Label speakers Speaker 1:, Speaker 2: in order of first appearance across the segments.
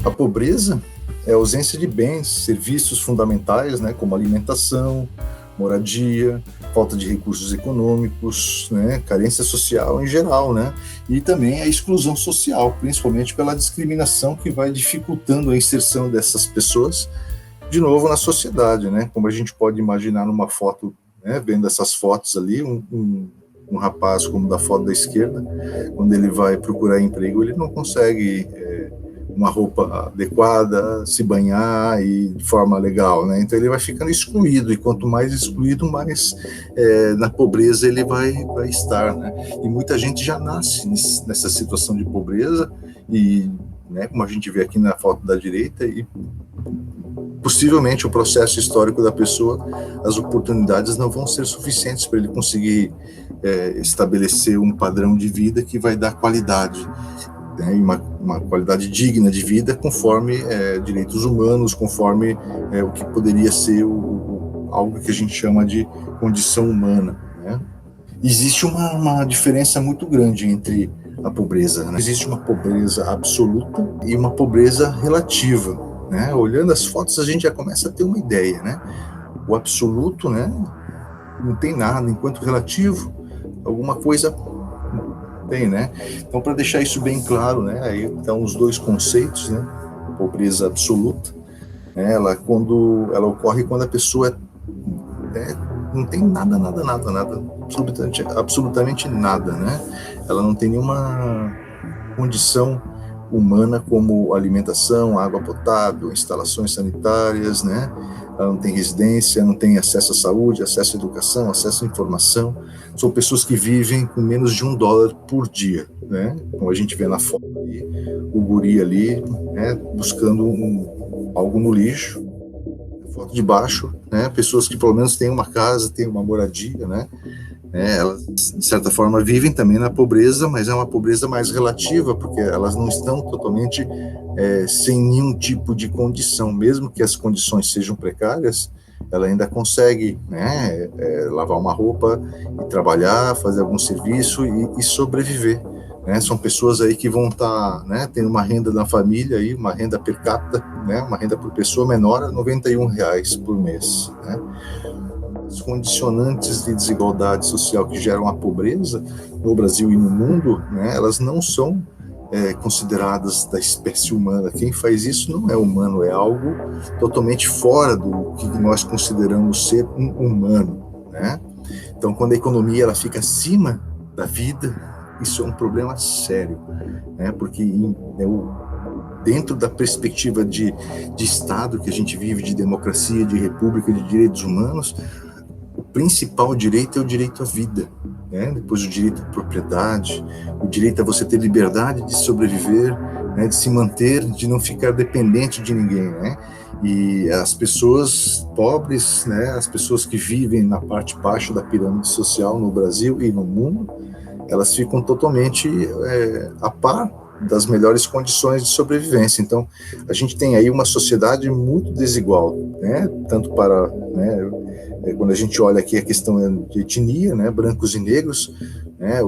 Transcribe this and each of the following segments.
Speaker 1: A pobreza é a ausência de bens, serviços fundamentais, né, como alimentação, moradia, falta de recursos econômicos, né, carência social em geral, né, e também a exclusão social, principalmente pela discriminação que vai dificultando a inserção dessas pessoas de novo na sociedade, né, como a gente pode imaginar numa foto, né, vendo essas fotos ali, um rapaz como da foto da esquerda, quando ele vai procurar emprego, ele não consegue uma roupa adequada, se banhar e de forma legal, né? Então ele vai ficando excluído, e quanto mais excluído, mais na pobreza ele vai estar, né? E muita gente já nasce nessa situação de pobreza, e, né, como a gente vê aqui na foto da direita, e possivelmente o processo histórico da pessoa, as oportunidades não vão ser suficientes para ele conseguir estabelecer um padrão de vida que vai dar qualidade, né, uma qualidade digna de vida conforme direitos humanos, conforme o que poderia ser algo que a gente chama de condição humana, né? Existe uma diferença muito grande entre a pobreza, né? Existe uma pobreza absoluta e uma pobreza relativa, né? Olhando as fotos a gente já começa a ter uma ideia, né? O absoluto, né, não tem nada, enquanto relativo alguma coisa tem, né? Então, para deixar isso bem claro, né, aí estão os dois conceitos, né? Pobreza absoluta, né, quando ela ocorre quando a pessoa não tem nada, absolutamente nada, né? Ela não tem nenhuma condição humana como alimentação, água potável, instalações sanitárias, né? Ela não tem residência, não tem acesso à saúde, acesso à educação, acesso à informação. São pessoas que vivem com menos de $1 por dia, né? Como a gente vê na foto ali, o guri ali, né, buscando algo no lixo. Foto de baixo, né? Pessoas que pelo menos têm uma casa, têm uma moradia, né? Elas, de certa forma, vivem também na pobreza, mas é uma pobreza mais relativa, porque elas não estão totalmente sem nenhum tipo de condição, mesmo que as condições sejam precárias, ela ainda consegue, né, lavar uma roupa e trabalhar, fazer algum serviço e sobreviver, né? São pessoas aí que vão estar, né, tendo uma renda na família, aí, uma renda per capita, né, uma renda por pessoa menor a R$91 por mês, né? As condicionantes de desigualdade social que geram a pobreza no Brasil e no mundo, né, elas não são consideradas da espécie humana. Quem faz isso não é humano, é algo totalmente fora do que nós consideramos ser um humano, né? Então, quando a economia ela fica acima da vida, isso é um problema sério, né? Porque dentro da perspectiva de Estado que a gente vive, de democracia, de república, de direitos humanos, o principal direito é o direito à vida, né? Depois o direito à propriedade, o direito a você ter liberdade de sobreviver, né, de se manter, de não ficar dependente de ninguém, né? E as pessoas pobres, né, as pessoas que vivem na parte baixa da pirâmide social no Brasil e no mundo, elas ficam totalmente a par das melhores condições de sobrevivência. Então, a gente tem aí uma sociedade muito desigual, né? Tanto para, né, quando a gente olha aqui a questão de etnia, né, brancos e negros, né,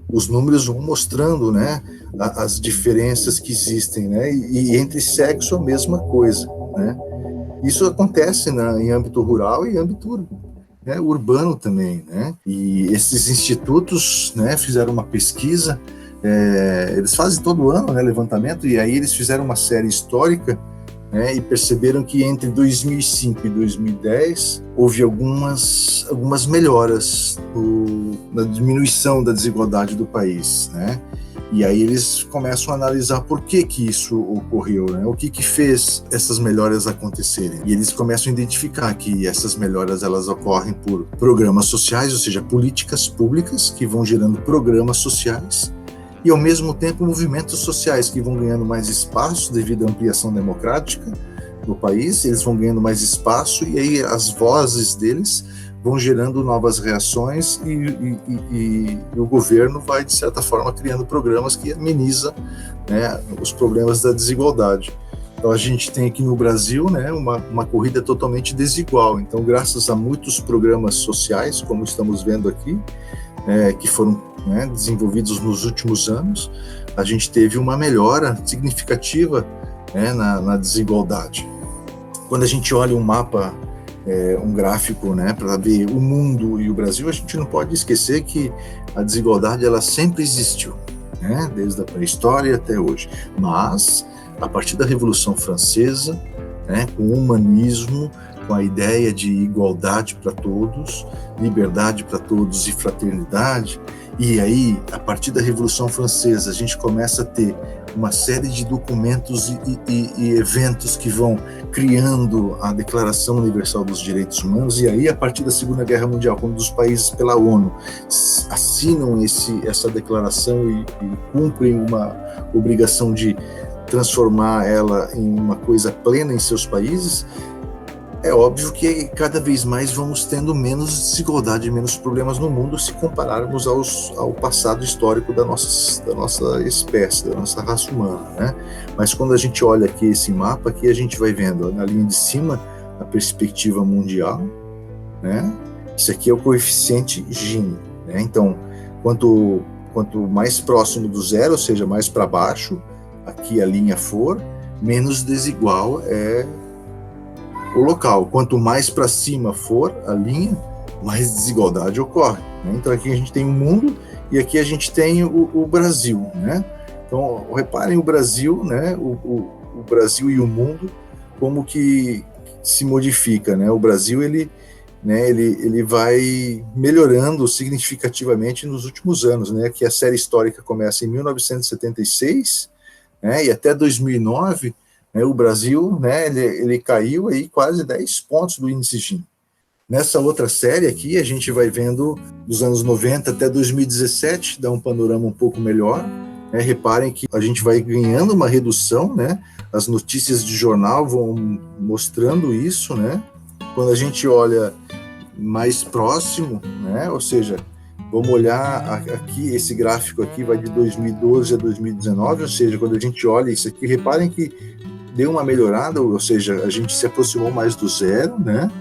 Speaker 1: os números vão mostrando, né, as diferenças que existem, né, e entre sexo a mesma coisa, né. Isso acontece em âmbito rural e âmbito urbano também, né. E esses institutos, né, fizeram uma pesquisa, eles fazem todo ano, né, levantamento, e aí eles fizeram uma série histórica, né, e perceberam que entre 2005 e 2010 houve algumas melhoras na diminuição da desigualdade do país, né? E aí eles começam a analisar por que isso ocorreu, né? O que fez essas melhoras acontecerem. E eles começam a identificar que essas melhoras elas ocorrem por programas sociais, ou seja, políticas públicas que vão gerando programas sociais, e, ao mesmo tempo, movimentos sociais que vão ganhando mais espaço devido à ampliação democrática no país, eles vão ganhando mais espaço, e aí as vozes deles vão gerando novas reações, e o governo vai, de certa forma, criando programas que amenizam, né, os problemas da desigualdade. Então a gente tem aqui no Brasil, né, uma corrida totalmente desigual. Então, graças a muitos programas sociais, como estamos vendo aqui, que foram, né, desenvolvidos nos últimos anos, a gente teve uma melhora significativa, né, na desigualdade. Quando a gente olha um mapa, um gráfico, né, para ver o mundo e o Brasil, a gente não pode esquecer que a desigualdade ela sempre existiu, né, desde a pré-história até hoje. Mas a partir da Revolução Francesa, né, com o humanismo, com a ideia de igualdade para todos, liberdade para todos e fraternidade, e aí, a partir da Revolução Francesa, a gente começa a ter uma série de documentos e eventos que vão criando a Declaração Universal dos Direitos Humanos, e aí, a partir da Segunda Guerra Mundial, quando os países pela ONU assinam essa declaração e cumprem uma obrigação de transformar ela em uma coisa plena em seus países, é óbvio que cada vez mais vamos tendo menos desigualdade, menos problemas no mundo se compararmos ao passado histórico da nossa espécie, da nossa raça humana, né? Mas quando a gente olha aqui esse mapa, aqui a gente vai vendo na linha de cima a perspectiva mundial, né? Isso aqui é o coeficiente Gini, né? Então, quanto mais próximo do zero, ou seja, mais para baixo, aqui a linha for, menos desigual é o local. Quanto mais para cima for a linha, mais desigualdade ocorre, né? Então aqui a gente tem o mundo e aqui a gente tem o Brasil, né? Então reparem o Brasil, né? O Brasil e o mundo, como que se modifica, né? O Brasil ele vai melhorando significativamente nos últimos anos, né? Que a série histórica começa em 1976, né? E até 2009 o Brasil, né, ele caiu aí quase 10 pontos do índice Gini. Nessa outra série aqui, a gente vai vendo dos anos 90 até 2017, dá um panorama um pouco melhor, né? Reparem que a gente vai ganhando uma redução, né? As notícias de jornal vão mostrando isso, né? Quando a gente olha mais próximo, né? Ou seja, vamos olhar aqui, esse gráfico aqui vai de 2012 a 2019, ou seja, quando a gente olha isso aqui, reparem que deu uma melhorada, ou seja, a gente se aproximou mais do zero, né?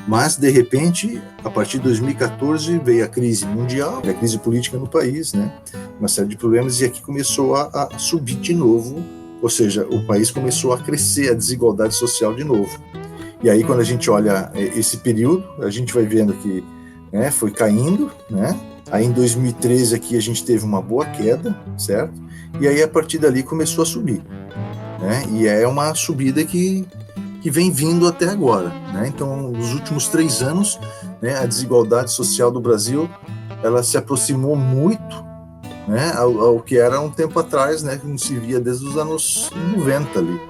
Speaker 1: Mas, de repente, a partir de 2014, veio a crise mundial, a crise política no país, né? Uma série de problemas, e aqui começou a subir de novo, ou seja, o país começou a crescer, a desigualdade social de novo. E aí, quando a gente olha esse período, a gente vai vendo que, né, foi caindo, né? Aí, em 2013, aqui a gente teve uma boa queda, certo? E aí, a partir dali, começou a subir, né? E é uma subida que vem vindo até agora, né? Então, nos últimos 3 anos, né, a desigualdade social do Brasil, ela se aproximou muito, né, ao que era um tempo atrás, né, que não se via desde os anos 90 ali.